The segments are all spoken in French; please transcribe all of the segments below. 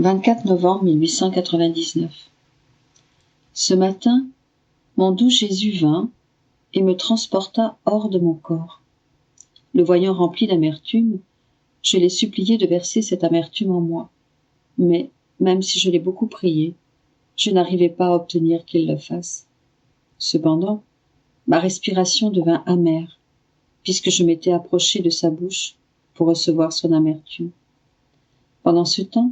24 novembre 1899. Ce matin, mon doux Jésus vint et me transporta hors de mon corps. Le voyant rempli d'amertume, je l'ai supplié de verser cette amertume en moi. Mais, même si je l'ai beaucoup prié, je n'arrivai pas à obtenir qu'il le fasse. Cependant, ma respiration devint amère, puisque je m'étais approché de sa bouche pour recevoir son amertume. Pendant ce temps,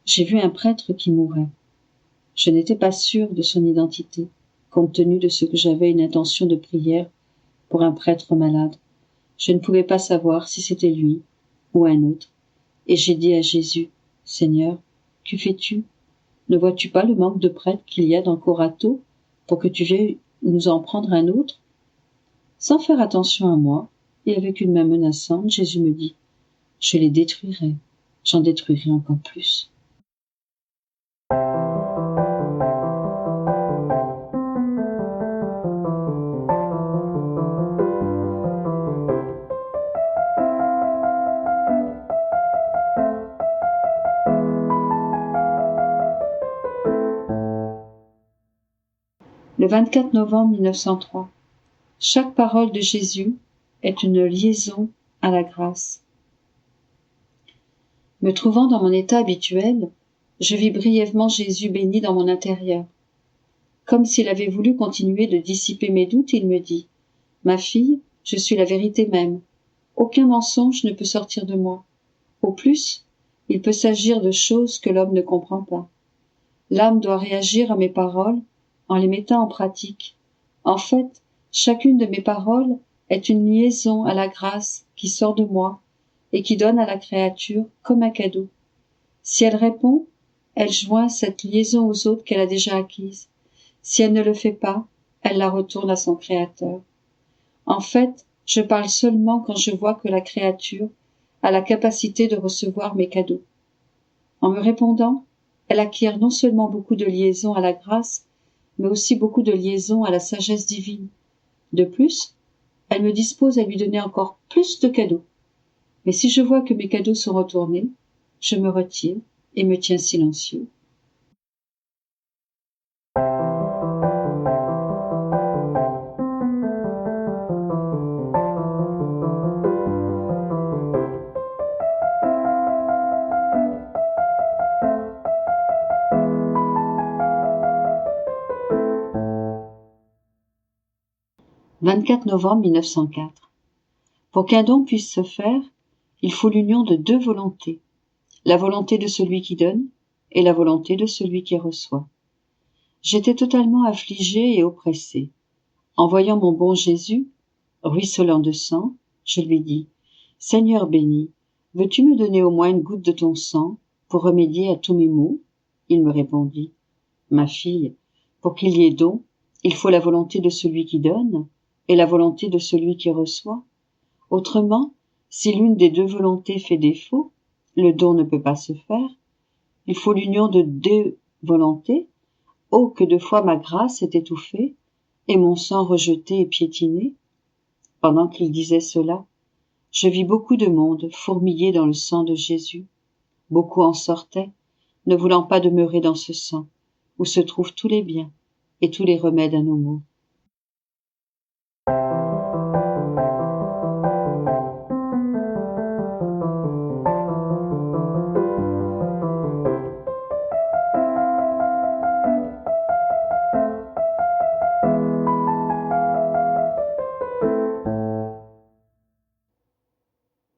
j'ai vu un prêtre qui mourait. Je n'étais pas sûre de son identité, compte tenu de ce que j'avais une intention de prière pour un prêtre malade. Je ne pouvais pas savoir si c'était lui ou un autre, et j'ai dit à Jésus, « Seigneur, que fais-tu? Ne vois-tu pas le manque de prêtres qu'il y a dans Corato pour que tu veuilles nous en prendre un autre ?» Sans faire attention à moi, et avec une main menaçante, Jésus me dit, « Je les détruirai, j'en détruirai encore plus. » Le 24 novembre 1903. Chaque parole de Jésus est une liaison à la grâce. Me trouvant dans mon état habituel, je vis brièvement Jésus béni dans mon intérieur. Comme s'il avait voulu continuer de dissiper mes doutes, il me dit, « Ma fille, je suis la vérité même. Aucun mensonge ne peut sortir de moi. Au plus, il peut s'agir de choses que l'homme ne comprend pas. L'âme doit réagir à mes paroles en les mettant en pratique. En fait, chacune de mes paroles est une liaison à la grâce qui sort de moi et qui donne à la créature comme un cadeau. Si elle répond, elle joint cette liaison aux autres qu'elle a déjà acquises. Si elle ne le fait pas, elle la retourne à son créateur. En fait, je parle seulement quand je vois que la créature a la capacité de recevoir mes cadeaux. En me répondant, elle acquiert non seulement beaucoup de liaisons à la grâce, mais aussi beaucoup de liaisons à la sagesse divine. De plus, elle me dispose à lui donner encore plus de cadeaux. Mais si je vois que mes cadeaux sont retournés, je me retire et me tiens silencieux. « 24 novembre 1904. Pour qu'un don puisse se faire, il faut l'union de deux volontés, la volonté de celui qui donne et la volonté de celui qui reçoit. J'étais totalement affligée et oppressée. En voyant mon bon Jésus, ruisselant de sang, je lui dis, « Seigneur béni, veux-tu me donner au moins une goutte de ton sang pour remédier à tous mes maux ?» Il me répondit, « Ma fille, pour qu'il y ait don, il faut la volonté de celui qui donne et la volonté de celui qui reçoit. Autrement, si l'une des deux volontés fait défaut, le don ne peut pas se faire. Il faut l'union de deux volontés. Oh, que de fois ma grâce est étouffée et mon sang rejeté et piétiné. » Pendant qu'il disait cela, je vis beaucoup de monde fourmiller dans le sang de Jésus. Beaucoup en sortaient, ne voulant pas demeurer dans ce sang, où se trouvent tous les biens et tous les remèdes à nos maux. «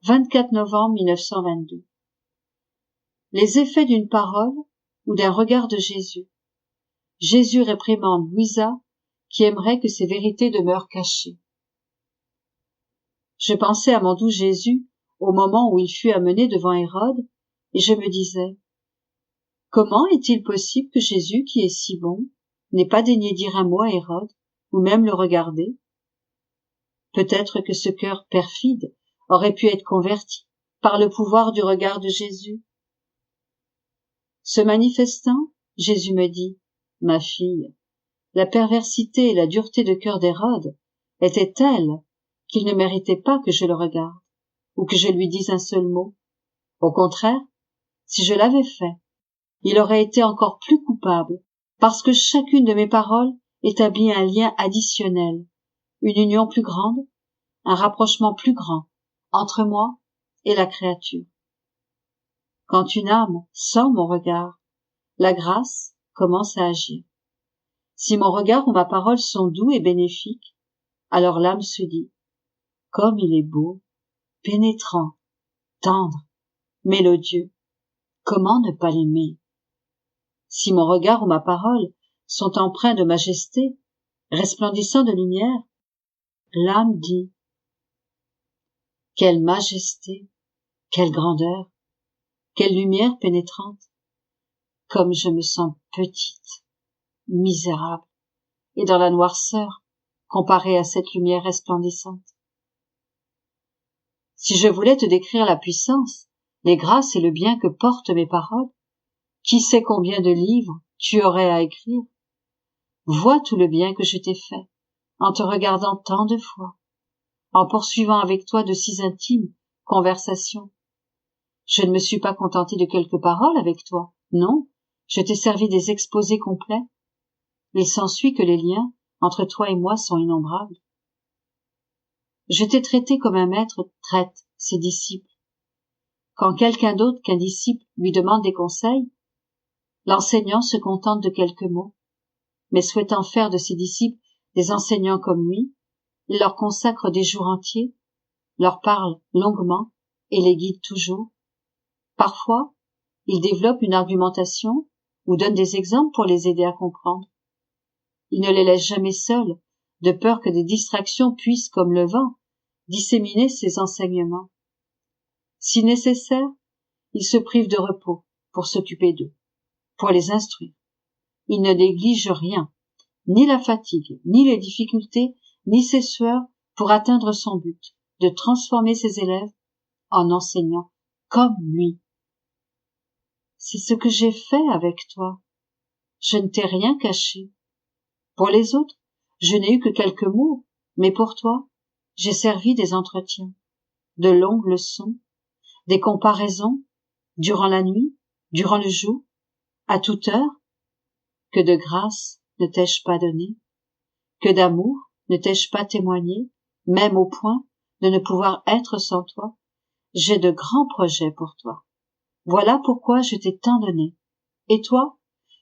24 novembre 1922. Les effets d'une parole ou d'un regard de Jésus. Jésus réprimande Louisa qui aimerait que ses vérités demeurent cachées. Je pensais à mon doux Jésus au moment où il fut amené devant Hérode et je me disais, comment est-il possible que Jésus, qui est si bon, n'ait pas daigné dire un mot à Hérode ou même le regarder? Peut-être que ce cœur perfide aurait pu être converti par le pouvoir du regard de Jésus. Se manifestant, Jésus me dit, « Ma fille, la perversité et la dureté de cœur d'Hérode étaient telles qu'il ne méritait pas que je le regarde ou que je lui dise un seul mot. Au contraire, si je l'avais fait, il aurait été encore plus coupable, parce que chacune de mes paroles établit un lien additionnel, une union plus grande, un rapprochement plus grand entre moi et la créature. Quand une âme sent mon regard, la grâce commence à agir. Si mon regard ou ma parole sont doux et bénéfiques, alors l'âme se dit, comme il est beau, pénétrant, tendre, mélodieux, comment ne pas l'aimer? Si mon regard ou ma parole sont empreints de majesté, resplendissants de lumière, l'âme dit, quelle majesté, quelle grandeur, quelle lumière pénétrante, comme je me sens petite, misérable, et dans la noirceur, comparée à cette lumière resplendissante. Si je voulais te décrire la puissance, les grâces et le bien que portent mes paroles, qui sait combien de livres tu aurais à écrire? Vois tout le bien que je t'ai fait, en te regardant tant de fois, en poursuivant avec toi de si intimes conversations. Je ne me suis pas contentée de quelques paroles avec toi, non, je t'ai servi des exposés complets. Il s'ensuit que les liens entre toi et moi sont innombrables. Je t'ai traité comme un maître traite ses disciples. Quand quelqu'un d'autre qu'un disciple lui demande des conseils, l'enseignant se contente de quelques mots, mais souhaitant faire de ses disciples des enseignants comme lui, il leur consacre des jours entiers, leur parle longuement et les guide toujours. Parfois, il développe une argumentation ou donne des exemples pour les aider à comprendre. Il ne les laisse jamais seuls, de peur que des distractions puissent, comme le vent, disséminer ses enseignements. Si nécessaire, il se prive de repos pour s'occuper d'eux, pour les instruire. Il ne néglige rien, ni la fatigue, ni les difficultés, ni ses sueurs pour atteindre son but, de transformer ses élèves en enseignants comme lui. C'est ce que j'ai fait avec toi. Je ne t'ai rien caché. Pour les autres, je n'ai eu que quelques mots, mais pour toi, j'ai servi des entretiens, de longues leçons, des comparaisons, durant la nuit, durant le jour, à toute heure. Que de grâce ne t'ai-je pas donné? Que d'amour ne t'ai-je pas témoigné, même au point de ne pouvoir être sans toi? J'ai de grands projets pour toi. Voilà pourquoi je t'ai tant donné. Et toi,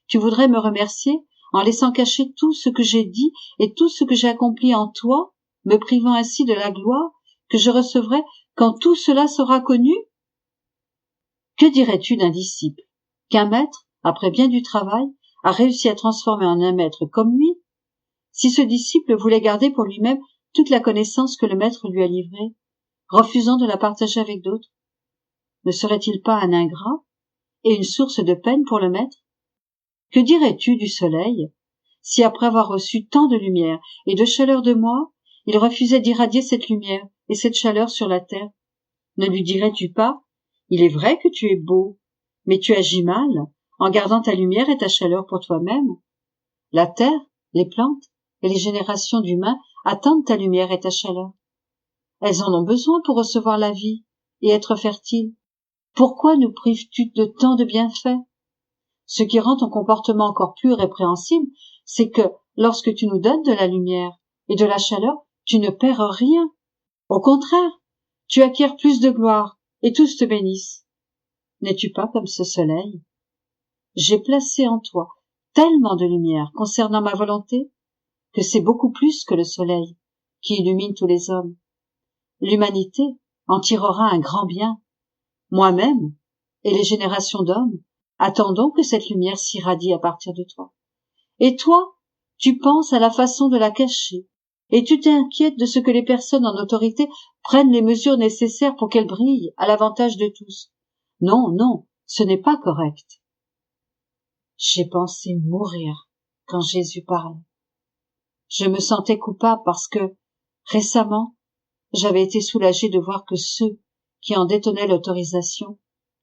tu voudrais me remercier en laissant cacher tout ce que j'ai dit et tout ce que j'ai accompli en toi, me privant ainsi de la gloire que je recevrai quand tout cela sera connu? Que dirais-tu d'un disciple, qu'un maître, après bien du travail, a réussi à transformer en un maître comme lui? Si ce disciple voulait garder pour lui-même toute la connaissance que le maître lui a livrée, refusant de la partager avec d'autres, ne serait-il pas un ingrat et une source de peine pour le maître? Que dirais-tu du soleil, si après avoir reçu tant de lumière et de chaleur de moi, il refusait d'irradier cette lumière et cette chaleur sur la terre? Ne lui dirais-tu pas, il est vrai que tu es beau, mais tu agis mal, en gardant ta lumière et ta chaleur pour toi-même? La terre, les plantes et les générations d'humains attendent ta lumière et ta chaleur. Elles en ont besoin pour recevoir la vie et être fertiles. Pourquoi nous prives-tu de tant de bienfaits? Ce qui rend ton comportement encore plus répréhensible, c'est que, lorsque tu nous donnes de la lumière et de la chaleur, tu ne perds rien. Au contraire, tu acquiers plus de gloire et tous te bénissent. N'es-tu pas comme ce soleil? J'ai placé en toi tellement de lumière concernant ma volonté que c'est beaucoup plus que le soleil qui illumine tous les hommes. L'humanité en tirera un grand bien. Moi-même et les générations d'hommes attendons que cette lumière s'irradie à partir de toi. Et toi, tu penses à la façon de la cacher, et tu t'inquiètes de ce que les personnes en autorité prennent les mesures nécessaires pour qu'elle brille à l'avantage de tous. Non, non, ce n'est pas correct. J'ai pensé mourir quand Jésus parlait. Je me sentais coupable parce que, récemment, j'avais été soulagée de voir que ceux qui en détenaient l'autorisation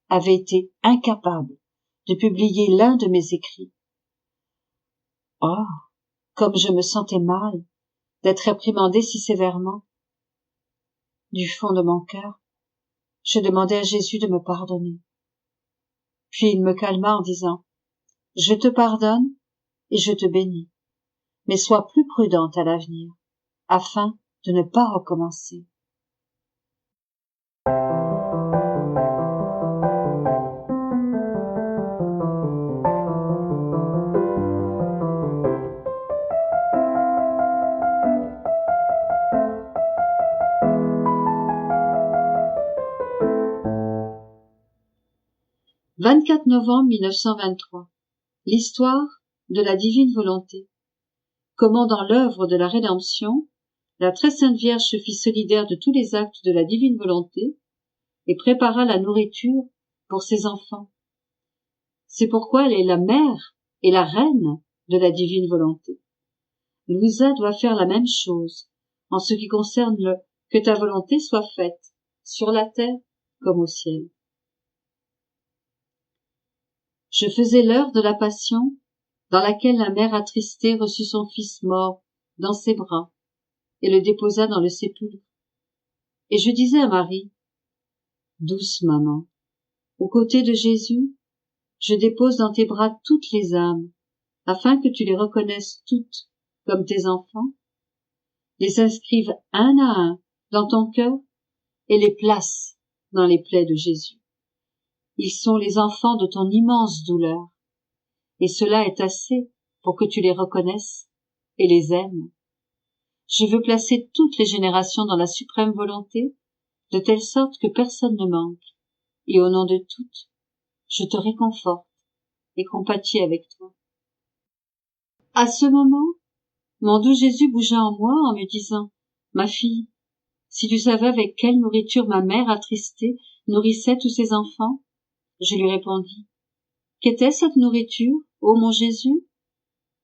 avaient été incapables de publier l'un de mes écrits. Oh, comme je me sentais mal d'être réprimandée si sévèrement. Du fond de mon cœur, je demandai à Jésus de me pardonner. Puis il me calma en disant Je te pardonne et je te bénis, mais sois plus prudente à l'avenir, afin de ne pas recommencer. « 24 novembre 1923. L'histoire de la divine volonté. Comment dans l'œuvre de la rédemption, la très sainte Vierge se fit solidaire de tous les actes de la divine volonté et prépara la nourriture pour ses enfants. C'est pourquoi elle est la mère et la reine de la divine volonté. Louisa doit faire la même chose en ce qui concerne le « que ta volonté soit faite, sur la terre comme au ciel ». Je faisais l'heure de la Passion, dans laquelle la mère attristée reçut son fils mort dans ses bras et le déposa dans le sépulcre. Et je disais à Marie, « Douce maman, aux côtés de Jésus, je dépose dans tes bras toutes les âmes, afin que tu les reconnaisses toutes comme tes enfants, les inscrives un à un dans ton cœur et les places dans les plaies de Jésus. Ils sont les enfants de ton immense douleur, et cela est assez pour que tu les reconnaisses et les aimes. Je veux placer toutes les générations dans la suprême volonté, de telle sorte que personne ne manque, et au nom de toutes, je te réconforte et compatis avec toi. » À ce moment, mon doux Jésus bougea en moi en me disant, « Ma fille, si tu savais avec quelle nourriture ma mère attristée nourrissait tous ses enfants ?» Je lui répondis, « Qu'était cette nourriture, ô mon Jésus ?»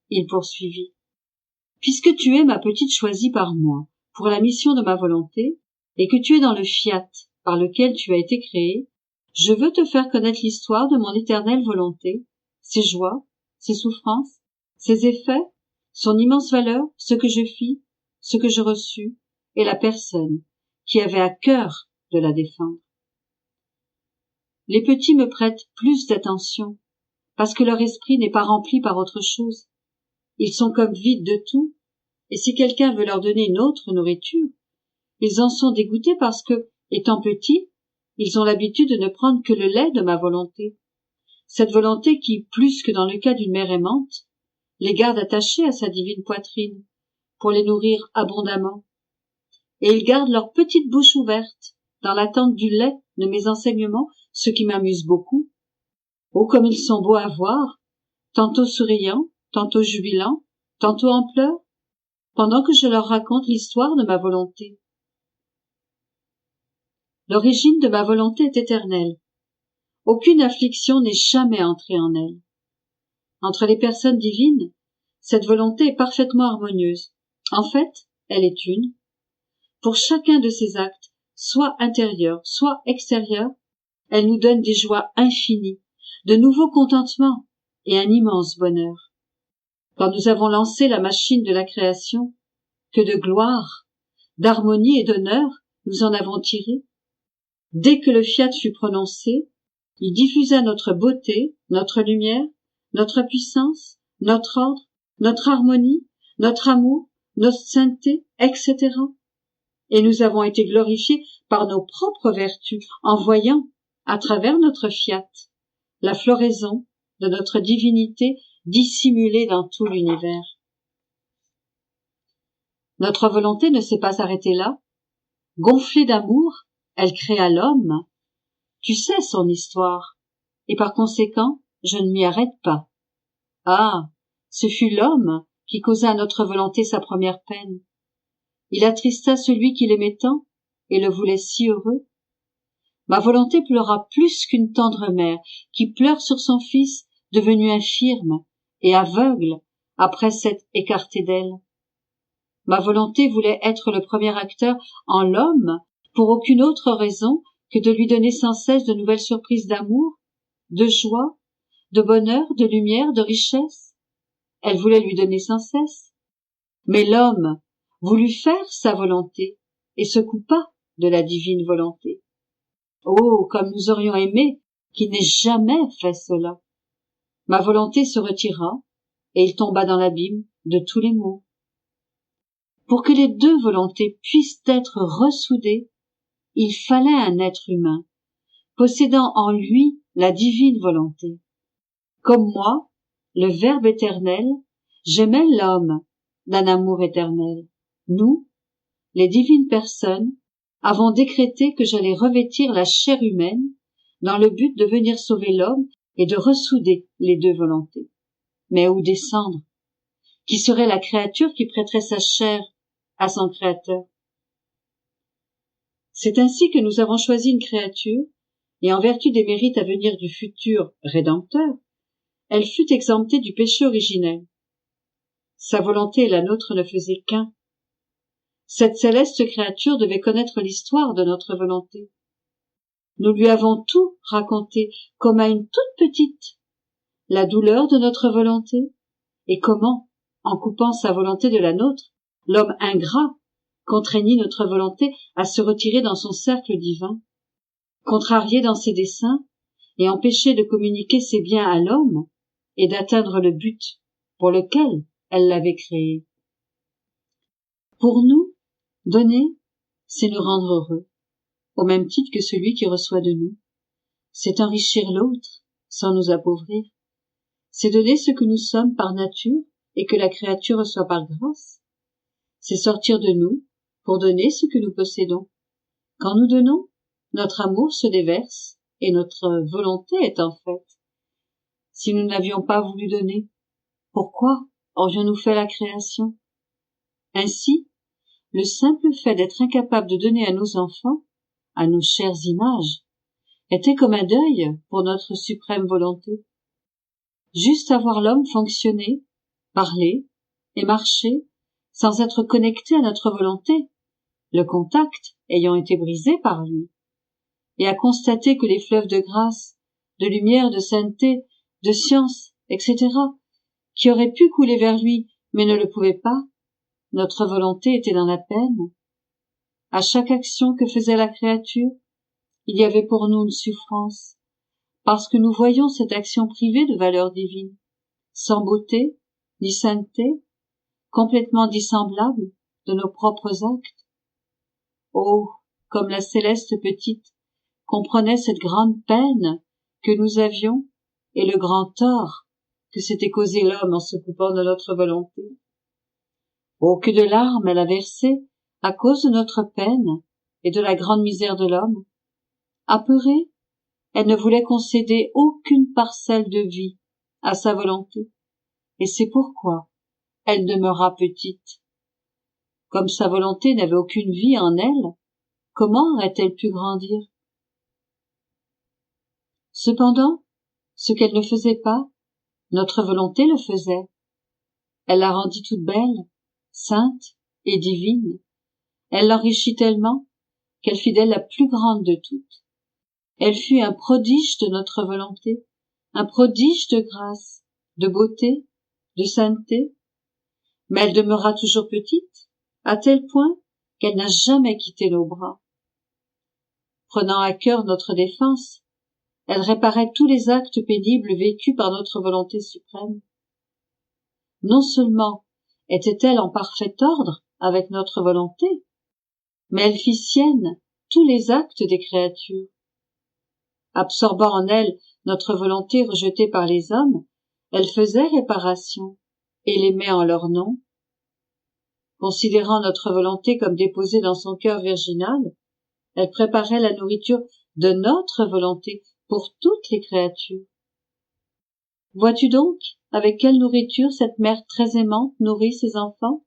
Il poursuivit, « Puisque tu es ma petite choisie par moi pour la mission de ma volonté, et que tu es dans le fiat par lequel tu as été créé, je veux te faire connaître l'histoire de mon éternelle volonté, ses joies, ses souffrances, ses effets, son immense valeur, ce que je fis, ce que je reçus, et la personne qui avait à cœur de la défendre. Les petits me prêtent plus d'attention, parce que leur esprit n'est pas rempli par autre chose. Ils sont comme vides de tout, et si quelqu'un veut leur donner une autre nourriture, ils en sont dégoûtés parce que, étant petits, ils ont l'habitude de ne prendre que le lait de ma volonté. Cette volonté qui, plus que dans le cas d'une mère aimante, les garde attachés à sa divine poitrine, pour les nourrir abondamment. Et ils gardent leur petite bouche ouverte, dans l'attente du lait de mes enseignements, ce qui m'amuse beaucoup. Oh, comme ils sont beaux à voir, tantôt souriants, tantôt jubilants, tantôt en pleurs, pendant que je leur raconte l'histoire de ma volonté. L'origine de ma volonté est éternelle. Aucune affliction n'est jamais entrée en elle. Entre les personnes divines, cette volonté est parfaitement harmonieuse. En fait, elle est une. Pour chacun de ses actes, soit intérieurs, soit extérieurs, elle nous donne des joies infinies, de nouveaux contentements et un immense bonheur. Quand nous avons lancé la machine de la création, que de gloire, d'harmonie et d'honneur nous en avons tiré. Dès que le fiat fut prononcé, il diffusa notre beauté, notre lumière, notre puissance, notre ordre, notre harmonie, notre amour, notre sainteté, etc. Et nous avons été glorifiés par nos propres vertus en voyant, à travers notre fiat, la floraison de notre divinité dissimulée dans tout l'univers. Notre volonté ne s'est pas arrêtée là. Gonflée d'amour, elle créa l'homme. Tu sais son histoire, et par conséquent, je ne m'y arrête pas. Ah, ce fut l'homme qui causa à notre volonté sa première peine. Il attrista celui qui l'aimait tant et le voulait si heureux. Ma volonté pleura plus qu'une tendre mère qui pleure sur son fils devenu infirme et aveugle après s'être écarté d'elle. Ma volonté voulait être le premier acteur en l'homme pour aucune autre raison que de lui donner sans cesse de nouvelles surprises d'amour, de joie, de bonheur, de lumière, de richesse. Elle voulait lui donner sans cesse. Mais l'homme voulut faire sa volonté et se coupa de la divine volonté. Oh, comme nous aurions aimé qu'il n'ait jamais fait cela. Ma volonté se retira, et il tomba dans l'abîme de tous les maux. Pour que les deux volontés puissent être ressoudées, il fallait un être humain, possédant en lui la divine volonté. Comme moi, le Verbe éternel, j'aimais l'homme d'un amour éternel. Nous, les divines personnes, avons décrété que j'allais revêtir la chair humaine dans le but de venir sauver l'homme et de ressouder les deux volontés. Mais où descendre? Qui serait la créature qui prêterait sa chair à son Créateur? C'est ainsi que nous avons choisi une créature, et en vertu des mérites à venir du futur Rédempteur, elle fut exemptée du péché originel. Sa volonté et la nôtre ne faisaient qu'un. Cette céleste créature devait connaître l'histoire de notre volonté. Nous lui avons tout raconté, comme à une toute petite, la douleur de notre volonté, et comment, en coupant sa volonté de la nôtre, l'homme ingrat contraignit notre volonté à se retirer dans son cercle divin, contrarié dans ses desseins, et empêché de communiquer ses biens à l'homme, et d'atteindre le but pour lequel elle l'avait créé. Pour nous, donner, c'est nous rendre heureux, au même titre que celui qui reçoit de nous. C'est enrichir l'autre, sans nous appauvrir. C'est donner ce que nous sommes par nature et que la créature reçoit par grâce. C'est sortir de nous pour donner ce que nous possédons. Quand nous donnons, notre amour se déverse et notre volonté est en fait. Si nous n'avions pas voulu donner, pourquoi aurions-nous fait la création? Ainsi, le simple fait d'être incapable de donner à nos enfants, à nos chères images, était comme un deuil pour notre suprême volonté. Juste à voir l'homme fonctionner, parler et marcher sans être connecté à notre volonté, le contact ayant été brisé par lui, et à constater que les fleuves de grâce, de lumière, de sainteté, de science, etc., qui auraient pu couler vers lui mais ne le pouvaient pas, notre volonté était dans la peine. À chaque action que faisait la créature, il y avait pour nous une souffrance, parce que nous voyions cette action privée de valeur divine, sans beauté ni sainteté, complètement dissemblable de nos propres actes. Oh, comme la céleste petite comprenait cette grande peine que nous avions et le grand tort que s'était causé l'homme en se coupant de notre volonté. Oh, que de larmes elle a versé à cause de notre peine et de la grande misère de l'homme. Apeurée, elle ne voulait concéder aucune parcelle de vie à sa volonté, et c'est pourquoi elle demeura petite. Comme sa volonté n'avait aucune vie en elle, comment aurait-elle pu grandir? Cependant, ce qu'elle ne faisait pas, notre volonté le faisait. Elle la rendit toute belle, sainte et divine. Elle l'enrichit tellement qu'elle fit d'elle la plus grande de toutes. Elle fut un prodige de notre volonté, un prodige de grâce, de beauté, de sainteté. Mais elle demeura toujours petite, à tel point qu'elle n'a jamais quitté nos bras. Prenant à cœur notre défense, elle réparait tous les actes pénibles vécus par notre volonté suprême. Non seulement était-elle en parfait ordre avec notre volonté, mais elle fit sienne tous les actes des créatures. Absorbant en elle notre volonté rejetée par les hommes, elle faisait réparation et les met en leur nom. Considérant notre volonté comme déposée dans son cœur virginal, elle préparait la nourriture de notre volonté pour toutes les créatures. Vois-tu donc avec quelle nourriture cette mère très aimante nourrit ses enfants?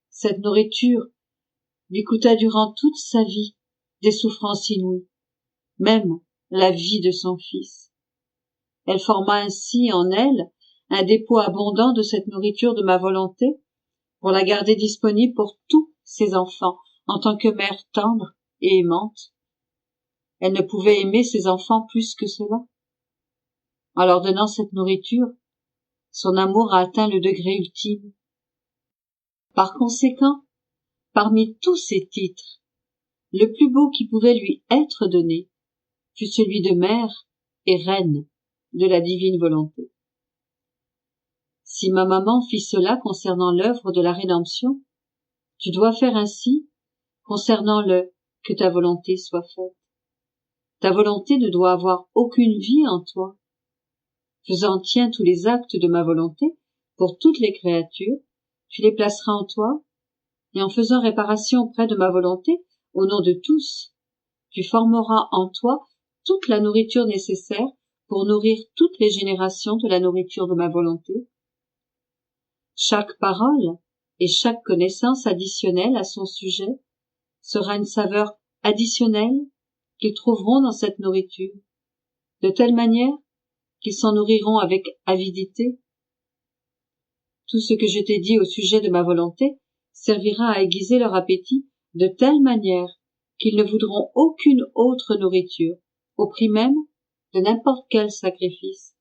Cette nourriture lui coûta durant toute sa vie des souffrances inouïes, même la vie de son fils. Elle forma ainsi en elle un dépôt abondant de cette nourriture de ma volonté pour la garder disponible pour tous ses enfants en tant que mère tendre et aimante. Elle ne pouvait aimer ses enfants plus que cela. En leur donnant cette nourriture, son amour a atteint le degré ultime. Par conséquent, parmi tous ces titres, le plus beau qui pouvait lui être donné fut celui de mère et reine de la divine volonté. Si ma maman fit cela concernant l'œuvre de la rédemption, tu dois faire ainsi concernant le « que ta volonté soit faite ». Ta volonté ne doit avoir aucune vie en toi. Faisant tien tous les actes de ma volonté pour toutes les créatures, tu les placeras en toi, et en faisant réparation auprès de ma volonté, au nom de tous, tu formeras en toi toute la nourriture nécessaire pour nourrir toutes les générations de la nourriture de ma volonté. Chaque parole et chaque connaissance additionnelle à son sujet sera une saveur additionnelle qu'ils trouveront dans cette nourriture, de telle manière qu'ils s'en nourriront avec avidité. Tout ce que je t'ai dit au sujet de ma volonté servira à aiguiser leur appétit de telle manière qu'ils ne voudront aucune autre nourriture, au prix même de n'importe quel sacrifice.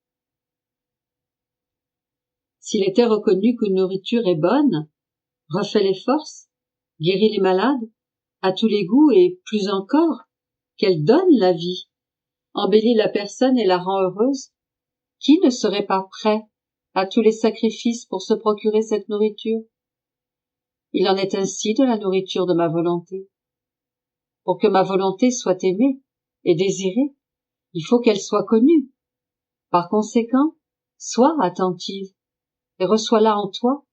S'il était reconnu qu'une nourriture est bonne, refait les forces, guérit les malades, à tous les goûts et plus encore, qu'elle donne la vie, embellit la personne et la rend heureuse, qui ne serait pas prêt à tous les sacrifices pour se procurer cette nourriture? Il en est ainsi de la nourriture de ma volonté. Pour que ma volonté soit aimée et désirée, il faut qu'elle soit connue. Par conséquent, sois attentive et reçois-la en toi,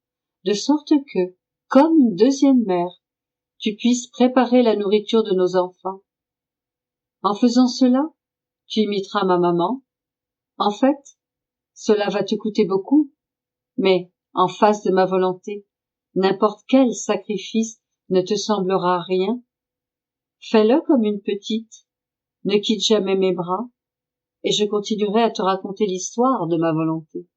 de sorte que, comme une deuxième mère, tu puisses préparer la nourriture de nos enfants. En faisant cela, tu imiteras ma maman. En fait, cela va te coûter beaucoup, mais en face de ma volonté, n'importe quel sacrifice ne te semblera rien. Fais-le comme une petite, ne quitte jamais mes bras, et je continuerai à te raconter l'histoire de ma volonté.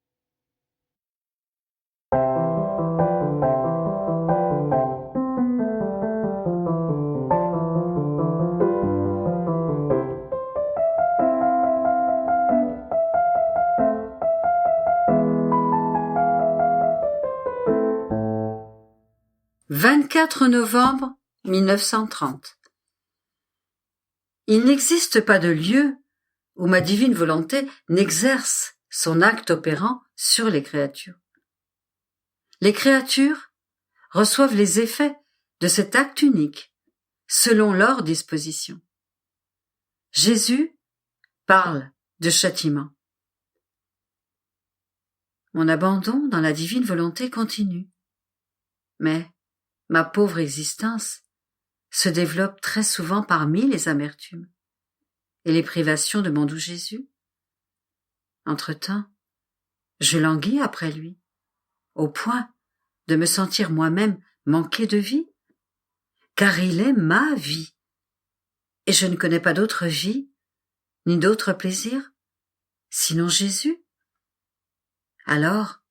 « 24 novembre 1930. Il n'existe pas de lieu où ma divine volonté n'exerce son acte opérant sur les créatures. Les créatures reçoivent les effets de cet acte unique, selon leur disposition. Jésus parle de châtiment. Mon abandon dans la divine volonté continue, mais ma pauvre existence se développe très souvent parmi les amertumes et les privations de mon doux Jésus. Entre-temps, je languis après lui, au point de me sentir moi-même manquer de vie, car il est ma vie, et je ne connais pas d'autre vie, ni d'autre plaisir, sinon Jésus. Alors,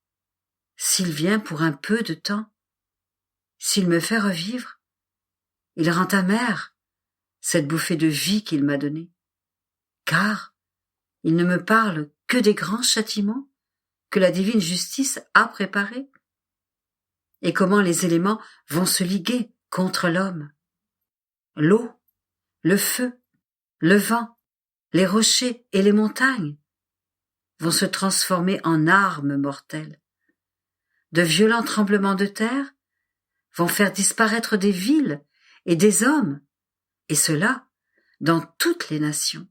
s'il vient pour un peu de temps, s'il me fait revivre, il rend amère cette bouffée de vie qu'il m'a donnée, car il ne me parle que des grands châtiments que la divine justice a préparés, et comment les éléments vont se liguer contre l'homme. L'eau, le feu, le vent, les rochers et les montagnes vont se transformer en armes mortelles. De violents tremblements de terre vont faire disparaître des villes et des hommes, et cela dans toutes les nations.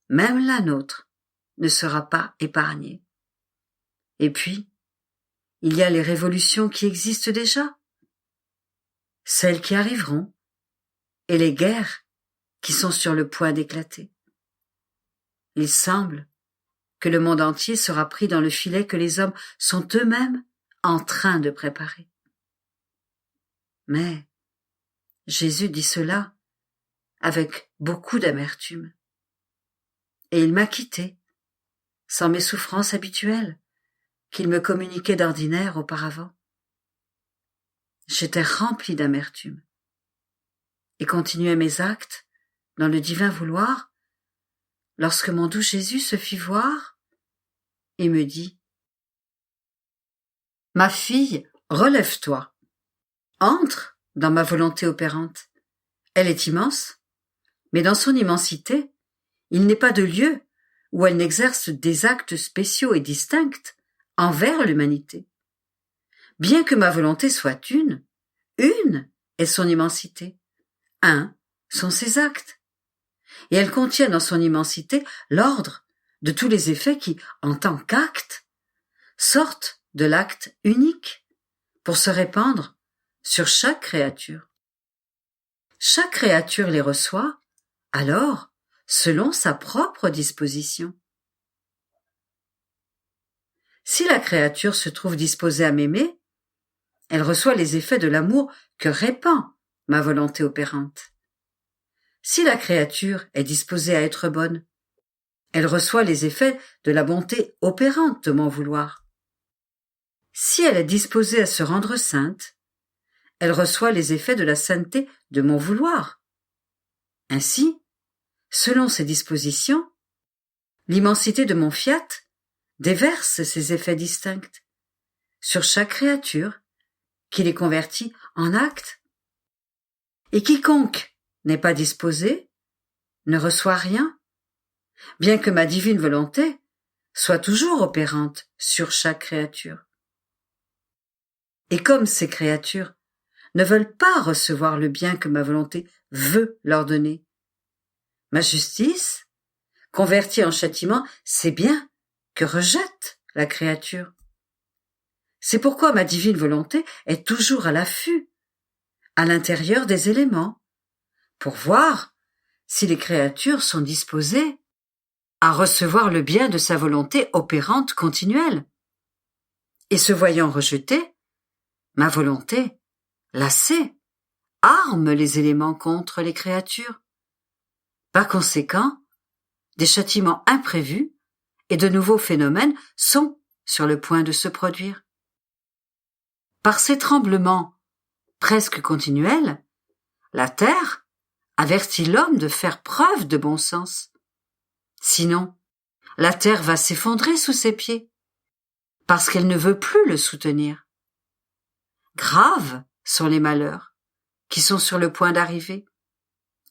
Même la nôtre ne sera pas épargnée. Et puis, il y a les révolutions qui existent déjà, celles qui arriveront, et les guerres qui sont sur le point d'éclater. Il semble que le monde entier sera pris dans le filet que les hommes sont eux-mêmes en train de préparer. Mais Jésus dit cela avec beaucoup d'amertume. Et il m'a quitté, sans mes souffrances habituelles, qu'il me communiquait d'ordinaire auparavant. J'étais rempli d'amertume, et continuais mes actes dans le divin vouloir, lorsque mon doux Jésus se fit voir et me dit : « Ma fille, relève-toi, entre dans ma volonté opérante. Elle est immense, mais dans son immensité, il n'est pas de lieu où elle n'exerce des actes spéciaux et distincts envers l'humanité. Bien que ma volonté soit une est son immensité, un sont ses actes, et elle contient dans son immensité l'ordre de tous les effets qui, en tant qu'actes, sortent de l'acte unique pour se répandre sur chaque créature. Chaque créature les reçoit, alors, selon sa propre disposition. Si la créature se trouve disposée à m'aimer, elle reçoit les effets de l'amour que répand ma volonté opérante. Si la créature est disposée à être bonne, elle reçoit les effets de la bonté opérante de mon vouloir. Si elle est disposée à se rendre sainte, elle reçoit les effets de la sainteté de mon vouloir. Ainsi, selon ses dispositions, l'immensité de mon fiat déverse ses effets distincts sur chaque créature qui les convertit en actes. Et quiconque n'est pas disposé ne reçoit rien, bien que ma divine volonté soit toujours opérante sur chaque créature. Et comme ces créatures ne veulent pas recevoir le bien que ma volonté veut leur donner, ma justice, convertie en châtiment, c'est bien que rejette la créature. C'est pourquoi ma divine volonté est toujours à l'affût, à l'intérieur des éléments, pour voir si les créatures sont disposées à recevoir le bien de sa volonté opérante continuelle. Et se voyant rejetée, ma volonté, lassée, arme les éléments contre les créatures. Par conséquent, des châtiments imprévus et de nouveaux phénomènes sont sur le point de se produire. Par ces tremblements presque continuels, la terre avertit l'homme de faire preuve de bon sens. Sinon, la terre va s'effondrer sous ses pieds, parce qu'elle ne veut plus le soutenir. Graves sont les malheurs qui sont sur le point d'arriver.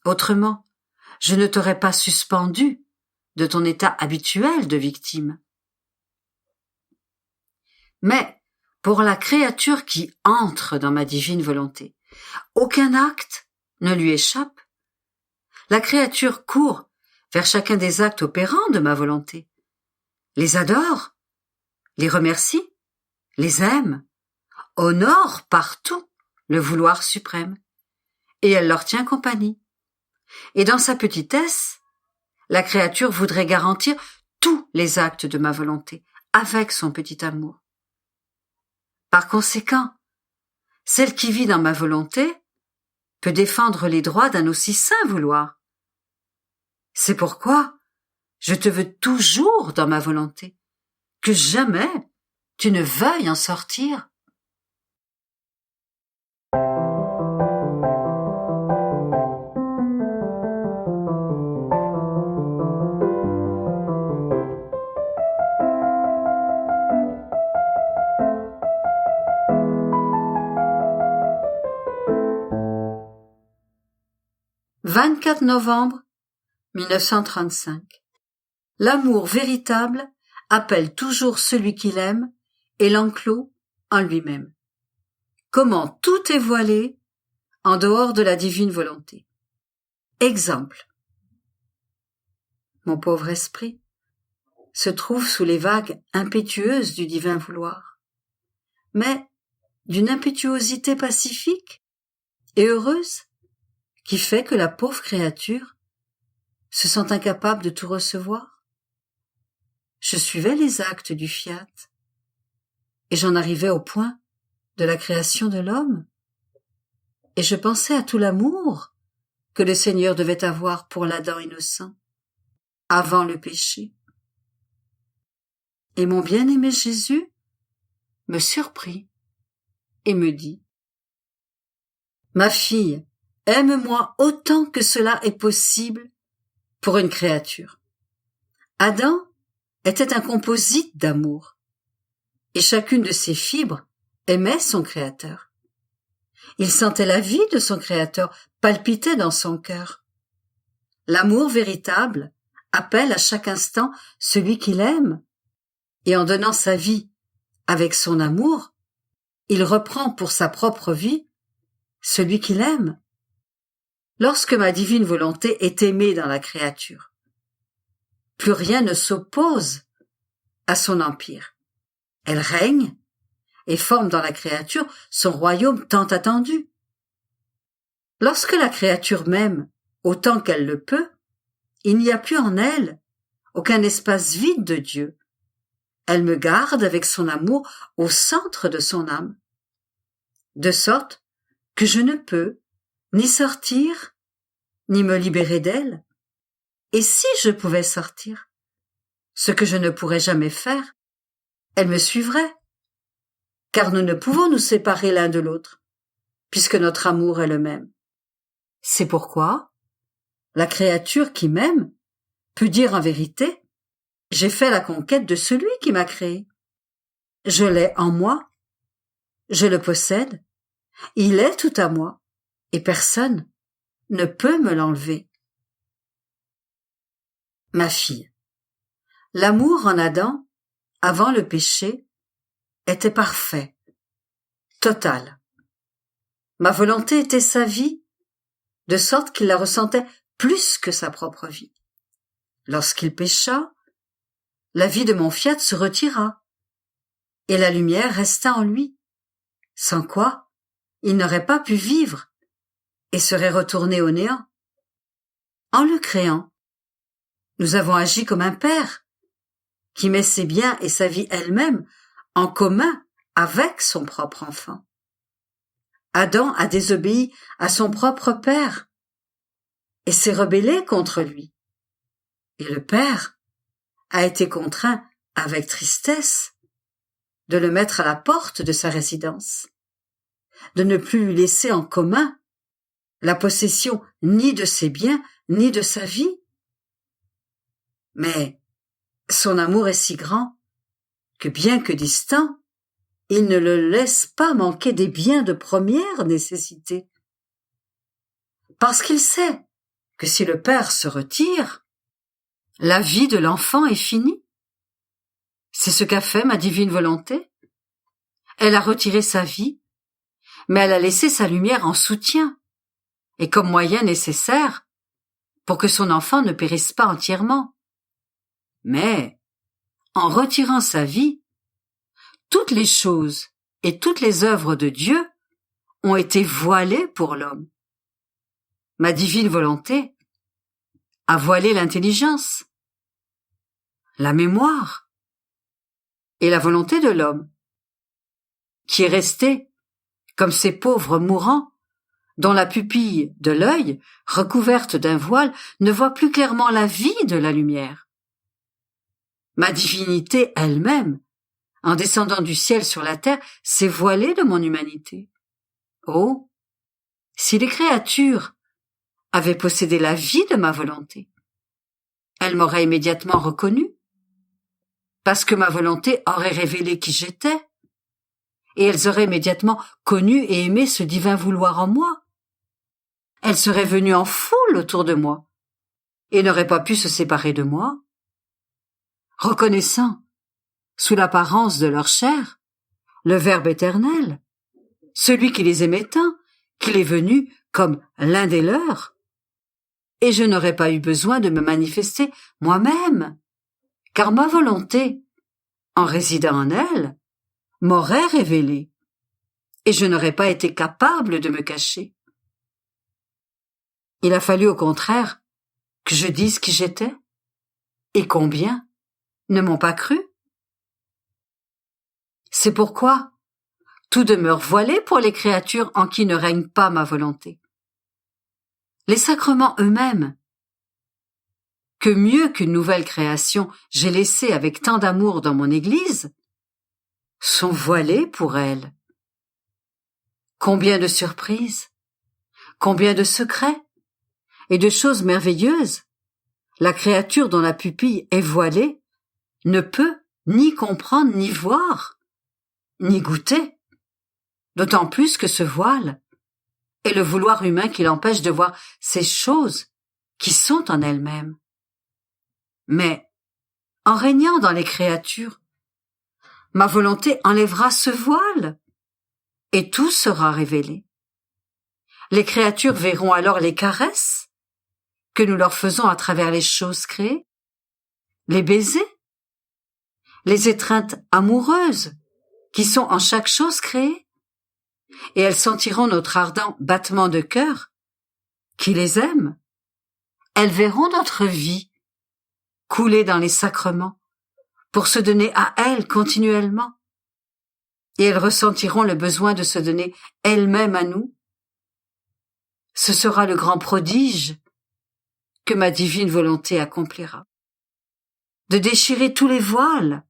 Autrement, je ne t'aurais pas suspendu de ton état habituel de victime. Mais, pour la créature qui entre dans ma divine volonté, aucun acte ne lui échappe. La créature court vers chacun des actes opérants de ma volonté, les adore, les remercie, les aime, honore partout le vouloir suprême, et elle leur tient compagnie. Et dans sa petitesse, la créature voudrait garantir tous les actes de ma volonté avec son petit amour. Par conséquent, celle qui vit dans ma volonté peut défendre les droits d'un aussi saint vouloir. C'est pourquoi je te veux toujours dans ma volonté, que jamais tu ne veuilles en sortir. « 24 novembre 1935. L'amour véritable appelle toujours celui qui l'aime et l'enclôt en lui-même. Comment tout est voilé en dehors de la divine volonté. Exemple. Mon pauvre esprit se trouve sous les vagues impétueuses du divin vouloir, mais d'une impétuosité pacifique et heureuse qui fait que la pauvre créature se sent incapable de tout recevoir. Je suivais les actes du fiat et j'en arrivais au point de la création de l'homme et je pensais à tout l'amour que le Seigneur devait avoir pour l'Adam innocent avant le péché. Et mon bien-aimé Jésus me surprit et me dit : « Ma fille, aime-moi autant que cela est possible pour une créature. » Adam était un composite d'amour, et chacune de ses fibres aimait son Créateur. Il sentait la vie de son Créateur palpiter dans son cœur. L'amour véritable appelle à chaque instant celui qu'il aime, et en donnant sa vie avec son amour, il reprend pour sa propre vie celui qu'il aime. Lorsque ma divine volonté est aimée dans la créature, plus rien ne s'oppose à son empire. Elle règne et forme dans la créature son royaume tant attendu. Lorsque la créature m'aime autant qu'elle le peut, il n'y a plus en elle aucun espace vide de Dieu. Elle me garde avec son amour au centre de son âme, de sorte que je ne peux ni sortir, ni me libérer d'elle. Et si je pouvais sortir, ce que je ne pourrais jamais faire, elle me suivrait, car nous ne pouvons nous séparer l'un de l'autre, puisque notre amour est le même. C'est pourquoi la créature qui m'aime peut dire en vérité: j'ai fait la conquête de celui qui m'a créé. Je l'ai en moi, je le possède, il est tout à moi, et personne ne peut me l'enlever. Ma fille, l'amour en Adam, avant le péché, était parfait, total. Ma volonté était sa vie, de sorte qu'il la ressentait plus que sa propre vie. Lorsqu'il pécha, la vie de mon fiat se retira, et la lumière resta en lui, sans quoi il n'aurait pas pu vivre et serait retourné au néant. En le créant, nous avons agi comme un père qui met ses biens et sa vie elle-même en commun avec son propre enfant. Adam a désobéi à son propre père et s'est rebellé contre lui. Et le père a été contraint, avec tristesse, de le mettre à la porte de sa résidence, de ne plus lui laisser en commun la possession ni de ses biens, ni de sa vie. Mais son amour est si grand que, bien que distant, il ne le laisse pas manquer des biens de première nécessité. Parce qu'il sait que si le père se retire, la vie de l'enfant est finie. C'est ce qu'a fait ma divine volonté. Elle a retiré sa vie, mais elle a laissé sa lumière en soutien et comme moyen nécessaire pour que son enfant ne périsse pas entièrement. Mais, en retirant sa vie, toutes les choses et toutes les œuvres de Dieu ont été voilées pour l'homme. Ma divine volonté a voilé l'intelligence, la mémoire et la volonté de l'homme, qui est resté comme ces pauvres mourants dont la pupille de l'œil, recouverte d'un voile, ne voit plus clairement la vie de la lumière. Ma divinité elle-même, en descendant du ciel sur la terre, s'est voilée de mon humanité. Oh, si les créatures avaient possédé la vie de ma volonté, elles m'auraient immédiatement reconnue, parce que ma volonté aurait révélé qui j'étais, et elles auraient immédiatement connu et aimé ce divin vouloir en moi. Elles seraient venues en foule autour de moi, et n'auraient pas pu se séparer de moi. Reconnaissant, sous l'apparence de leur chair, le Verbe éternel, celui qui les aimait tant, qu'il est venu comme l'un des leurs, et je n'aurais pas eu besoin de me manifester moi-même, car ma volonté, en résidant en elle, m'aurait révélé, et je n'aurais pas été capable de me cacher. Il a fallu au contraire que je dise qui j'étais, et combien ne m'ont pas cru. C'est pourquoi tout demeure voilé pour les créatures en qui ne règne pas ma volonté. Les sacrements eux-mêmes, que mieux qu'une nouvelle création j'ai laissée avec tant d'amour dans mon Église, sont voilés pour elle. Combien de surprises, combien de secrets et de choses merveilleuses la créature dont la pupille est voilée ne peut ni comprendre ni voir, ni goûter, d'autant plus que ce voile est le vouloir humain qui l'empêche de voir ces choses qui sont en elles-mêmes. Mais, en régnant dans les créatures, ma volonté enlèvera ce voile, et tout sera révélé. Les créatures verront alors les caresses que nous leur faisons à travers les choses créées, les baisers, les étreintes amoureuses qui sont en chaque chose créée, et elles sentiront notre ardent battement de cœur qui les aime. Elles verront notre vie couler dans les sacrements pour se donner à elles continuellement, et elles ressentiront le besoin de se donner elles-mêmes à nous. Ce sera le grand prodige que ma divine volonté accomplira. De déchirer tous les voiles,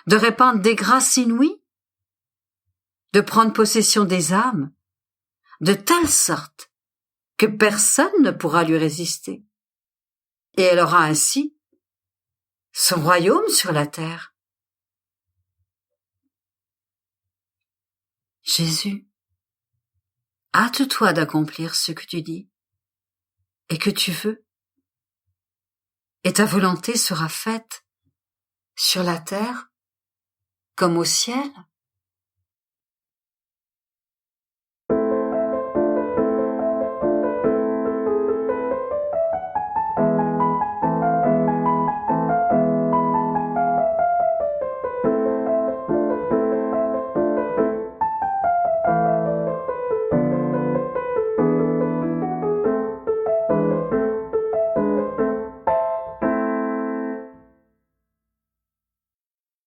de répandre des grâces inouïes, de prendre possession des âmes, de telle sorte que personne ne pourra lui résister. Et elle aura ainsi son royaume sur la terre. Jésus, hâte-toi d'accomplir ce que tu dis et que tu veux, et ta volonté sera faite sur la terre comme au ciel.